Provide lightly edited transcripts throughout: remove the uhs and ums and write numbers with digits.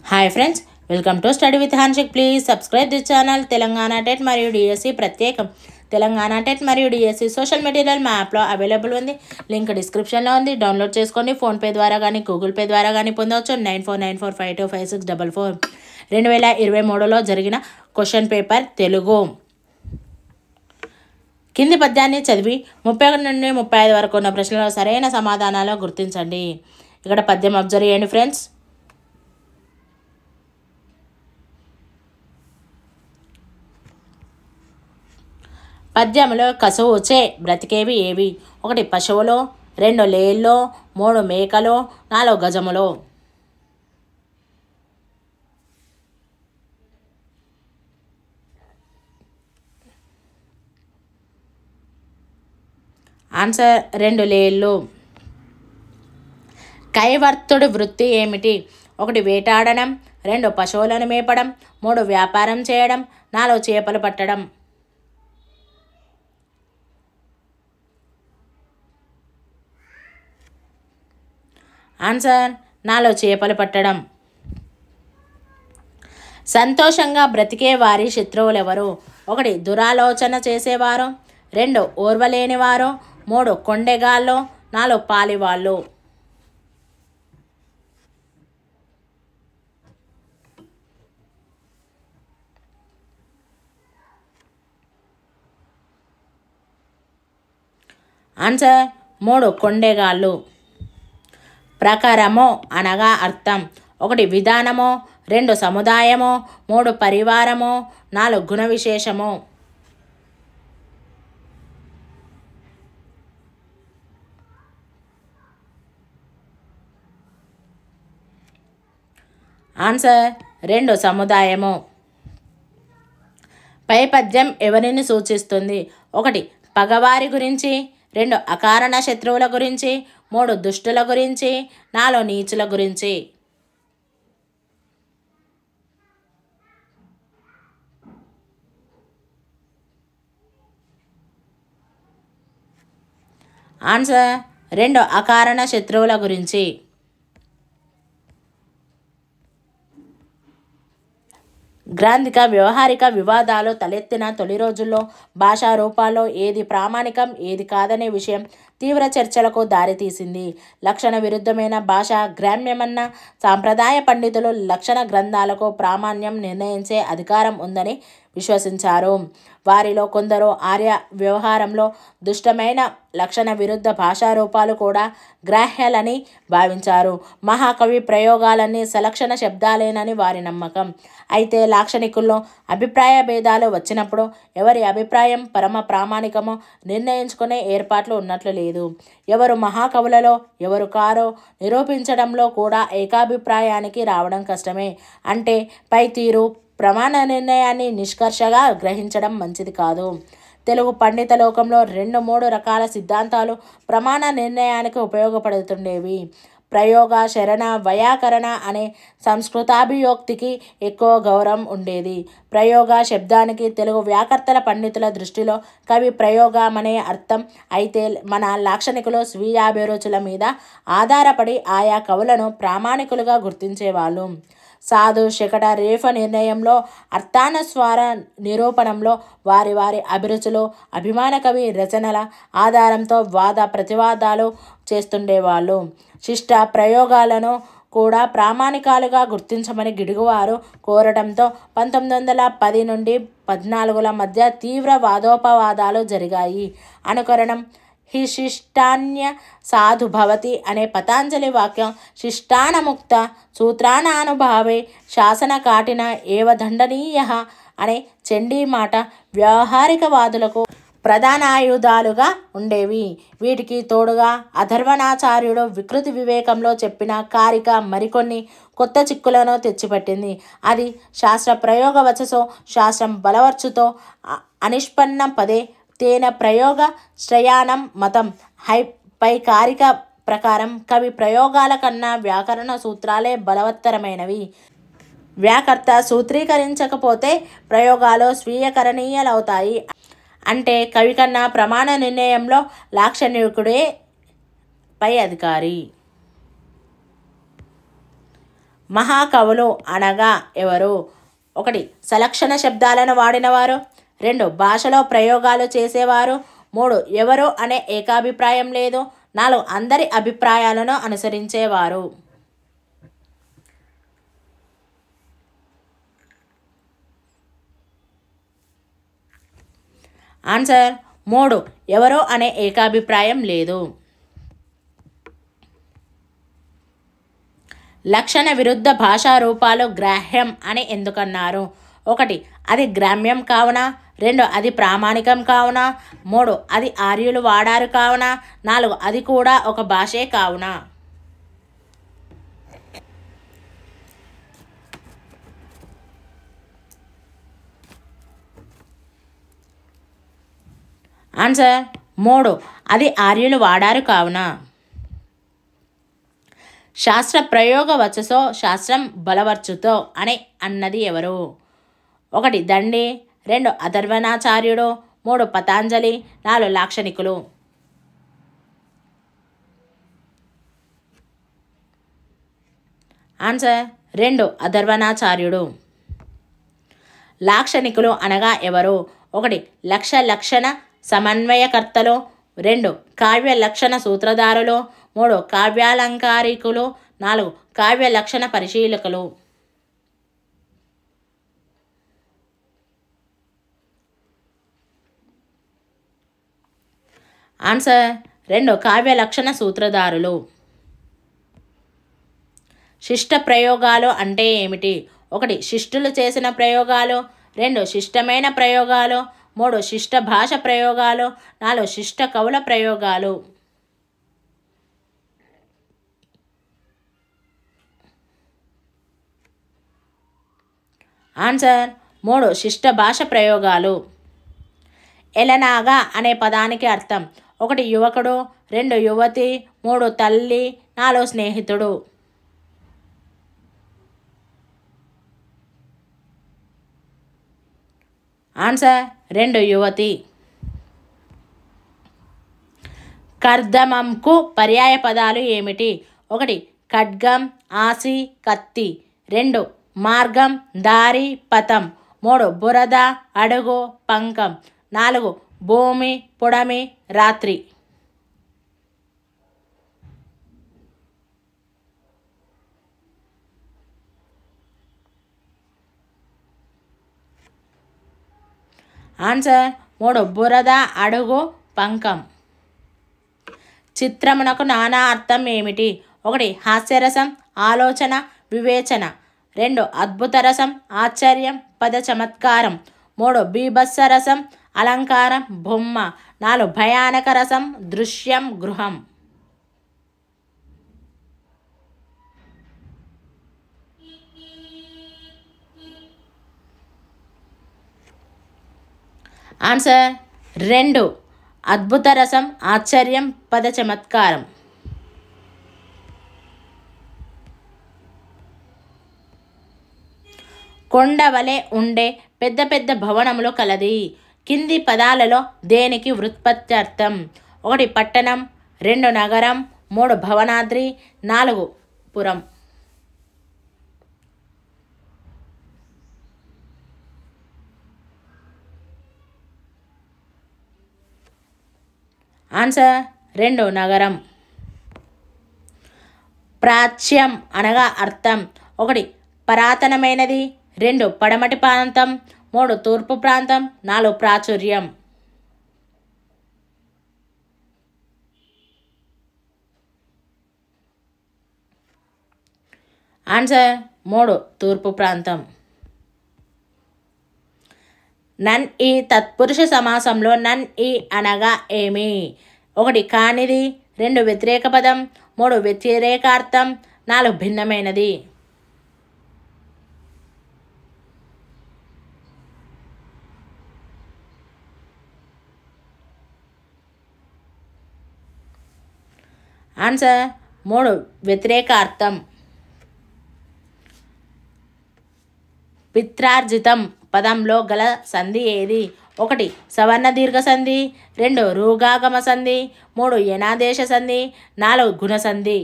Hi friends, welcome to study with Hanshik. Please subscribe this channel. Telangana TET మరియు DSC ప్రత్యేకం. Telangana TET మరియు DSC social material మా యాప్లో available ఉంది. లింక్ డిస్క్రిప్షన్లో ఉంది. డౌన్లోడ్ చేసుకోండి. ఫోన్పే ద్వారా కానీ గూగుల్ పే ద్వారా కానీ పొందవచ్చు. 9494525644. 2023లో జరిగిన క్వశ్చన్ పేపర్ తెలుగు. కింది పద్యాన్ని చదివి 31 నుండి 35 వరకు ఉన్న ప్రశ్నలో సరైన సమాధానాలు గుర్తించండి. ఇక్కడ పద్యం అబ్జర్వ్ చేయండి ఫ్రెండ్స్. పద్యంలో కసువుచే బ్రతికేవి ఏవి? 1 పశువులు, 2 లేళ్ళు, 3 మేకలు, 4 గజములు. ఆన్సర్ 2 లేళ్ళు. కైవర్తుడి వృత్తి ఏమిటి? 1 వేటాడడం, 2 పశువులను మేపడం, 3 వ్యాపారం చేయడం, 4 చేపలు పట్టడం. ఆన్సర్ 4 చేపలు పట్టడం. సంతోషంగా బ్రతికే వారి శత్రువులు ఎవరు? 1 దురాలోచన చేసేవారు, 2 ఓర్వలేనివారు, 3 కొండెగాళ్ళు, 4 పాలివాళ్ళు. ఆన్సర్ 3 కొండెగాళ్ళు. ప్రకారము అనగా అర్థం. 1 విధానము, 2 సముదాయము, 3 పరివారము, 4 గుణ విశేషము. ఆన్సర్ 2 సముదాయము. పై పద్యం ఎవరిని సూచిస్తుంది? 1 పగవారి గురించి, 2 అకారణ శత్రువుల గురించి, 3 దుష్టుల గురించి, 4 నీచుల గురించి. ఆన్సర్ 2 అకారణ శత్రువుల గురించి. గ్రాంధిక వ్యవహారిక వివాదాలు తలెత్తిన తొలి రోజుల్లో భాషా రూపాల్లో ఏది ప్రామాణికం, ఏది కాదనే విషయం తీవ్ర చర్చలకు దారితీసింది. లక్షణ విరుద్ధమైన భాష గ్రామ్యమన్న సాంప్రదాయ పండితులు లక్షణ గ్రంథాలకు ప్రామాణ్యం నిర్ణయించే అధికారం ఉందని విశ్వసించారు. వారిలో కొందరు ఆర్య వ్యవహారంలో దుష్టమైన లక్షణ విరుద్ధ భాషా రూపాలు కూడా గ్రాహ్యాలని భావించారు. మహాకవి ప్రయోగాలన్నీ సలక్షణ శబ్దాలేనని వారి నమ్మకం. అయితే లాక్షణికుల్లో అభిప్రాయ భేదాలు వచ్చినప్పుడు ఎవరి అభిప్రాయం పరమ ప్రామాణికమో నిర్ణయించుకునే ఏర్పాట్లు ఉన్నట్లు లేదు. ఎవరు మహాకవులలో ఎవరు కారో నిరూపించడంలో కూడా ఏకాభిప్రాయానికి రావడం కష్టమే. అంటే పై తీరు ప్రమాణ నిర్ణయాన్ని నిష్కర్షగా గ్రహించడం మంచిది కాదు. తెలుగు పండిత లోకంలో 2-3 రకాల సిద్ధాంతాలు ప్రమాణ నిర్ణయానికి ఉపయోగపడుతుండేవి. ప్రయోగ, శరణ, వైయాకరణ అనే సంస్కృతాభియోక్తికి ఎక్కువ గౌరవం ఉండేది. ప్రయోగ శబ్దానికి తెలుగు వ్యాకర్తల పండితుల దృష్టిలో కవి ప్రయోగమనే అర్థం. అయితే మన లాక్షణికులు స్వీయాభిరుచుల మీద ఆధారపడి ఆయా కవులను ప్రామాణికులుగా గుర్తించేవాళ్ళు. సాధు, శకట, రేఫ నిర్ణయంలో, అర్థానుస్వార నిరూపణంలో వారి వారి అభిరుచులు, అభిమాన కవి రచనల ఆధారంతో వాద ప్రతివాదాలు చేస్తుండేవాళ్ళు. శిష్ట ప్రయోగాలను కూడా ప్రామాణికాలుగా గుర్తించమని గిడుగువారు కోరడంతో 1910 నుండి 14ల మధ్య తీవ్ర వాదోపవాదాలు జరిగాయి. అనుకరణం హి శిష్టాన్య సాధు భవతి అనే పతాంజలి వాక్యం శిష్టానముక్త సూత్రానానుభావే శాసన కాటిన ఏవ దండనీయ అనే చండీ మాట వ్యవహారికవాదులకు ప్రధాన ఆయుధాలుగా ఉండేవి. వీటికి తోడుగా అధర్వణాచార్యుడు వికృతి వివేకంలో చెప్పిన కారిక మరికొన్ని కొత్త చిక్కులను తెచ్చిపెట్టింది. అది శాస్త్ర ప్రయోగ వచసో శాస్త్రం బలవర్చుతో అనిష్పన్న పదే తేన ప్రయోగ శ్రయాణం మతం. పై కారిక ప్రకారం కవి ప్రయోగాల కన్నా వ్యాకరణ సూత్రాలే బలవత్తరమైనవి. వ్యాకర్త సూత్రీకరించకపోతే ప్రయోగాలు స్వీయకరణీయాలవుతాయి. అంటే కవి కన్నా ప్రమాణ నిర్ణయంలో లాక్షణికుడే పై అధికారి. మహాకవులు అనగా ఎవరు? 1 సలక్షణ శబ్దాలను వాడినవారు, 2 భాషలో ప్రయోగాలు చేసేవారు, 3 ఎవరు అనే ఏకాభిప్రాయం లేదు, 4 అందరి అభిప్రాయాలను అనుసరించేవారు. ఆన్సర్ 3 ఎవరు అనే ఏకాభిప్రాయం లేదు. లక్షణ విరుద్ధ భాషా రూపాలు గ్రాహ్యం అని ఎందుకన్నారు? 1 అది గ్రామ్యం కావున, 2 అది ప్రామాణికం కావున, 3 అది ఆర్యులు వాడారు కావున, 4 అది కూడా ఒక భాషే కావున. ఆన్సర్ 3 అది ఆర్యులు వాడారు కావున. శాస్త్ర ప్రయోగ వచ్చసో శాస్త్రం బలవర్చుతో అని అన్నది ఎవరు? 1 దండి, 2 అధర్వణాచార్యుడు, 3 పతాంజలి, 4 లాక్షణికులు. ఆన్సర్ 2 అధర్వణాచార్యుడు. లాక్షణికులు అనగా ఎవరు? 1 లక్షణ సమన్వయకర్తలు, 2 కావ్య లక్షణ సూత్రధారులు, 3 కావ్యాలంకారికులు, 4 కావ్య లక్షణ పరిశీలకులు. ఆన్సర్ 2 కావ్య లక్షణ సూత్రధారులు. శిష్ట ప్రయోగాలు అంటే ఏమిటి? 1 శిష్టులు చేసిన ప్రయోగాలు, 2 శిష్టమైన ప్రయోగాలు, 3 శిష్ట భాష ప్రయోగాలు, 4 శిష్ట కవుల ప్రయోగాలు. ఆన్సర్ 3 శిష్ట భాష ప్రయోగాలు. ఎలనాగా అనే పదానికి అర్థం: 1 యువకుడు, 2 యువతి, 3 తల్లి, 4 స్నేహితుడు. ఆన్సర్ 2 యువతి. కర్దమంకు పర్యాయ పదాలు ఏమిటి? 1 ఖడ్గం, ఆసి, కత్తి, 2 మార్గం, దారి, పథం, 3 బురద, అడుగు, పంకం, 4 భూమి, పుడమి, రాత్రి. ఆన్సర్ 3 బురద, అడుగు, పంకం. చిత్రమునకు నానా అర్థం ఏమిటి? 1 హాస్యరసం, ఆలోచన, వివేచన, 2 అద్భుత రసం, ఆశ్చర్యం, పద చమత్కారం, 3 బీభత్స రసం, అలంకారం, బొమ్మ, 4 భయానక రసం, దృశ్యం, గృహం. ఆన్సర్ 2 అద్భుత రసం, ఆశ్చర్యం, పద చమత్కారం. కొండ వలె ఉండే పెద్ద పెద్ద భవనములు కలది. కింది పదాలలో దేనికి వ్యుత్పత్త్యర్థం? 1 పట్టణం, 2 నగరం, 3 భవనాద్రి, 4 పురం. ఆన్సర్ 2 నగరం. ప్రాచ్యం అనగా అర్థం: 1 పురాతనమైనది, 2 పడమటి ప్రాంతం, 3 తూర్పు ప్రాంతం, 4 ప్రాచుర్యం. ఆన్సర్ 3 తూర్పు ప్రాంతం. నన్ ఈ తత్పురుష సమాసంలో నన్ ఈ అనగా ఏమి? 1 కానిది, 2 వ్యతిరేక పదం, 3 వ్యతిరేకార్థం, 4 భిన్నమైనది. ఆన్సర్ 3 వ్యతిరేకార్థం. పిత్రార్జితం పదంలో గల సంధి ఏది? 1 సవర్ణ దీర్ఘ సంధి, 2 రూగాగమ సంధి, 3 యనాదేశ సంధి, 4 గుణ సంధి.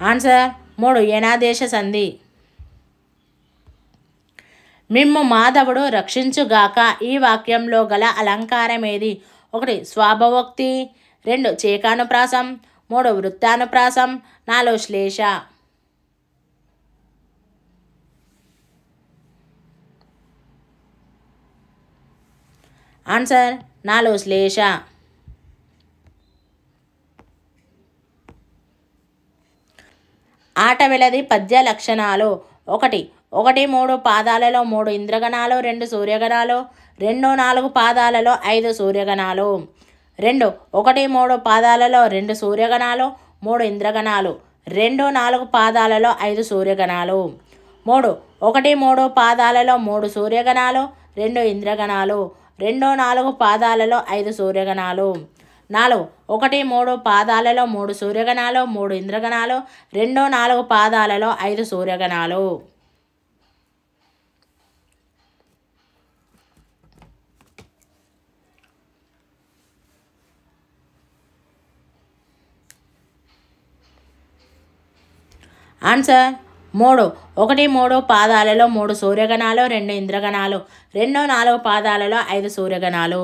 ఆన్సర్ 3 ఏనాదేశ సంధి. మిమ్ము మాధవుడు రక్షించుగాక ఈ వాక్యంలో గల అలంకారం ఏది? 1 స్వాభవోక్తి, 2 చేకానుప్రాసం, 3 వృత్తానుప్రాసం, 4 శ్లేష. ఆన్సర్ 4 శ్లేష. ఆటవిలది పద్య లక్షణాలు. 1 3 పాదాలలో 3 ఇంద్రగణాలు, 2 సూర్యగణాలు, 2 4 పాదాలలో 5 సూర్యగణాలు. 2 1 3 పాదాలలో 2 సూర్యగణాలు, 3 ఇంద్రగణాలు, 2 4 పాదాలలో 5 సూర్యగణాలు. 3 1 3 పాదాలలో 3 సూర్యగణాలు, 2 ఇంద్రగణాలు, 2 4 పాదాలలో 5 సూర్యగణాలు. 4 1 3 పాదాలలో 3 సూర్యగణాలు, 3 ఇంద్రగణాలు, 2 4 పాదాలలో 5 సూర్యగణాలు. ఆన్సర్ 3 1 3 పాదాలలో 3 సూర్యగణాలు, 2 ఇంద్రగణాలు, 2 4 పాదాలలో 5 సూర్యగణాలు.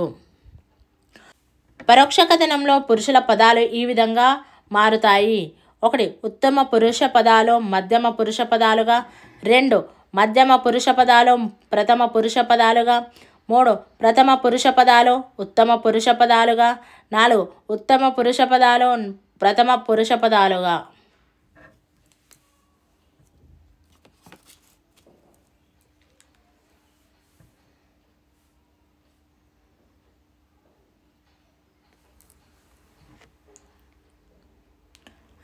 పరోక్ష కథనంలో పురుషుల పదాలు ఈ విధంగా మారుతాయి. 1 ఉత్తమ పురుష పదాలు మధ్యమ పురుష పదాలుగా, 2 మధ్యమ పురుష పదాలు ప్రథమ పురుష పదాలుగా, 3 ప్రథమ పురుష పదాలు ఉత్తమ పురుష పదాలుగా, 4 ఉత్తమ పురుష పదాలు ప్రథమ పురుష పదాలుగా.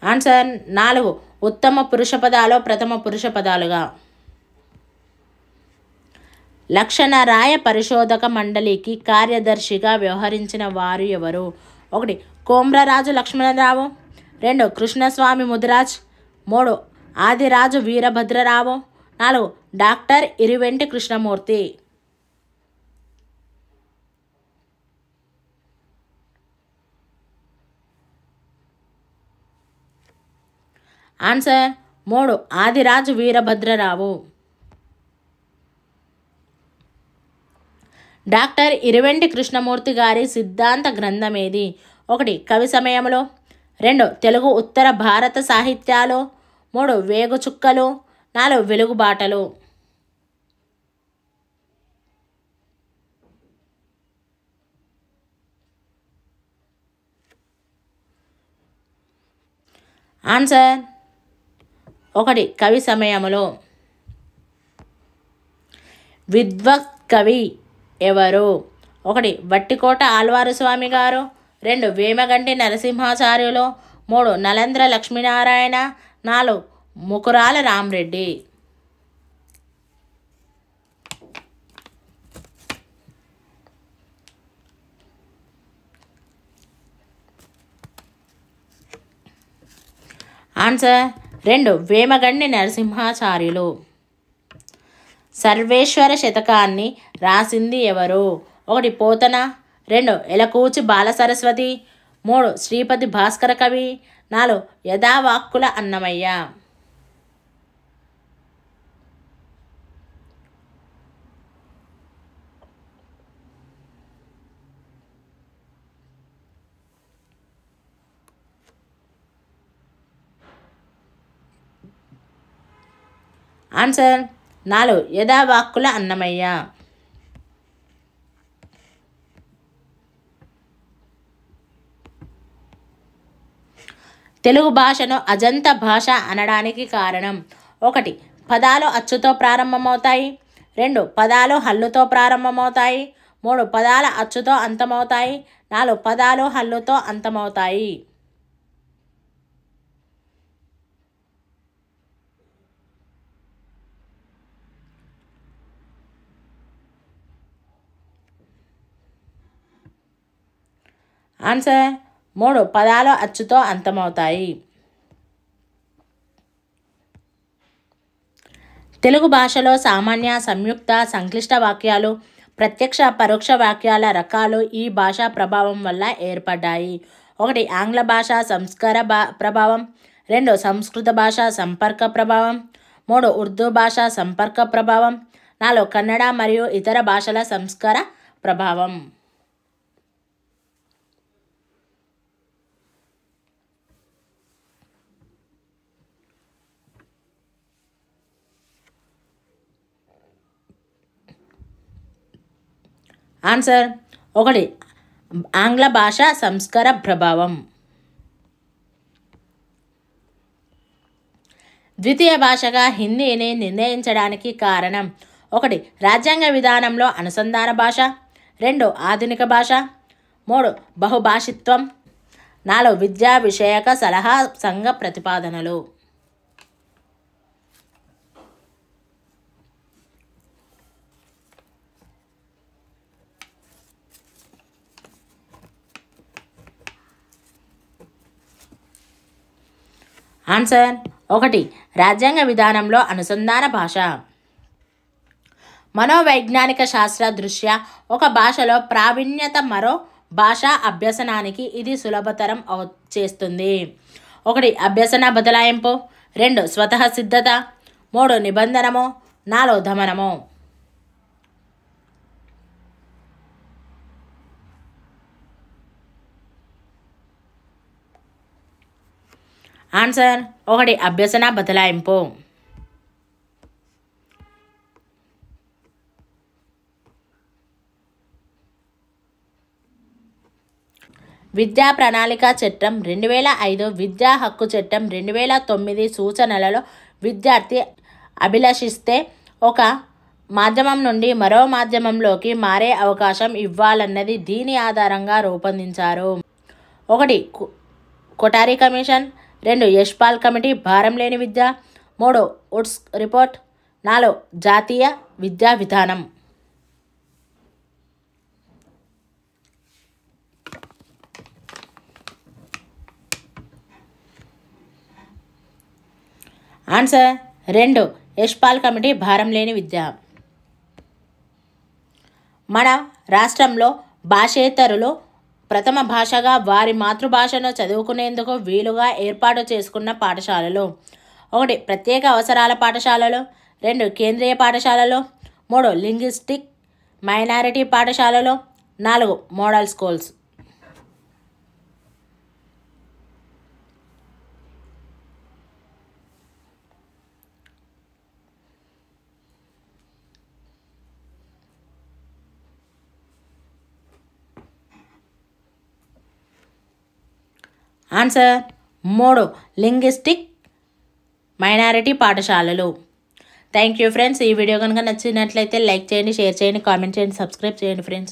ఆన్సర్ 4 ఉత్తమ పురుష పదాలు ప్రథమ పురుష పదాలుగా. లక్షణరాయ పరిశోధక మండలికి కార్యదర్శిగా వ్యవహరించిన వారు ఎవరు? 1 Komarraju Lakshmanarao, 2 Krishnaswamy Mudiraj, 3 Adiraju Veerabhadrarao, 4 doctor Iriventi Krishnamurthy. Answer 3 Adiraju Veerabhadrarao. Doctor Iriventi Krishnamurthy గారి సిద్ధాంత గ్రంథం ఏది? 1 కవి సమయంలో, 2 తెలుగు ఉత్తర భారత సాహిత్యాలు, 3 వేగు చుక్కలు, 4 వెలుగుబాటలు. ఆన్సర్ 1 కవి సమయములో. విద్వత్ కవి ఎవరు? 1 వట్టికోట ఆళ్వారు స్వామి గారు, 2 వేమగంటి నరసింహాచార్యులు, 3 నలంద్ర లక్ష్మీనారాయణ, 4 ముకురాల రామరెడ్డి. ఆన్సర్ 2 వేమగండి నరసింహాచార్యులు. సర్వేశ్వర శతకాన్ని రాసింది ఎవరు? 1 పోతన, 2 ఎలకూచి బాలసరస్వతి, 3 శ్రీపతి భాస్కర కవి, 4 యథావాక్కుల అన్నమయ్య. ఆన్సర్ 4 యథావాక్కుల అన్నమయ్య. తెలుగు భాషను అజంత భాష అనడానికి కారణం? 1 పదాలు అచ్చుతో ప్రారంభమవుతాయి, 2 పదాలు హల్లుతో ప్రారంభమవుతాయి, 3 పదాల అచ్చుతో అంతమవుతాయి, 4 పదాలు హల్లుతో అంతమవుతాయి. ఆన్సర్ 3 పదాలు అచ్చుతో అంతమవుతాయి. తెలుగు భాషలో సామాన్య, సంయుక్త, సంక్లిష్ట వాక్యాలు, ప్రత్యక్ష పరోక్ష వాక్యాల రకాలు ఈ భాషా ప్రభావం వల్ల ఏర్పడ్డాయి. 1 ఆంగ్ల భాష సంస్కార ప్రభావం, 2 సంస్కృత భాష సంపర్క ప్రభావం, 3 ఉర్దూ భాష సంపర్క ప్రభావం, 4 కన్నడ మరియు ఇతర భాషల సంస్కార ప్రభావం. ఆన్సర్ 1 ఆంగ్ల భాష సంస్కార ప్రభావం. ద్వితీయ భాషగా హిందీని నిర్ణయించడానికి కారణం 1 రాజ్యాంగ విధానంలో అనుసంధాన భాష, 2 ఆధునిక భాష, 3 బహుభాషిత్వం, 4 విద్యా విషయక సలహా సంఘ ప్రతిపాదనలు. ఆన్సర్ 1 రాజ్యాంగ విధానంలో అనుసంధాన భాష. మనోవైజ్ఞానిక శాస్త్ర దృష్ట్యా ఒక భాషలో ప్రావీణ్యత మరో భాషా అభ్యసనానికి ఇది సులభతరం చేస్తుంది. 1 అభ్యసన బదలాయింపు, 2 స్వతః సిద్ధత, 3 నిబంధనము, 4 దమనము. ఆన్సర్ 1 అభ్యసన బదలాయింపు. విద్యా ప్రణాళిక చట్టం 2005, విద్యా హక్కు చట్టం 2009 సూచనలలో విద్యార్థి అభిలషిస్తే ఒక మాధ్యమం నుండి మరో మాధ్యమంలోకి మారే అవకాశం ఇవ్వాలన్నది దీని ఆధారంగా రూపొందించారు. 1 కొఠారి కమిషన్, 2 యశ్పాల్ కమిటీ భారం లేని విద్య, 3 వుడ్స్ రిపోర్ట్, 4 జాతీయ విద్యా విధానం. ఆన్సర్ 2 యశ్పాల్ కమిటీ భారం లేని విద్య. మన రాష్ట్రంలో భాషేతరులు ప్రథమ భాషగా వారి మాతృభాషను చదువుకునేందుకు వీలుగా ఏర్పాటు చేసుకున్న పాఠశాలలు 1 ప్రత్యేక అవసరాల పాఠశాలలు, 2 కేంద్రీయ పాఠశాలలు, 3 లింగ్విస్టిక్ మైనారిటీ పాఠశాలలు, 4 model schools. Answer 3 linguistic minority పాఠశాలలు. Thank you friends. ఈ వీడియో కనుక నచ్చినట్లయితే లైక్ చేయండి, షేర్ చేయండి, కామెంట్ చేయండి, సబ్స్క్రైబ్ చేయండి ఫ్రెండ్స్.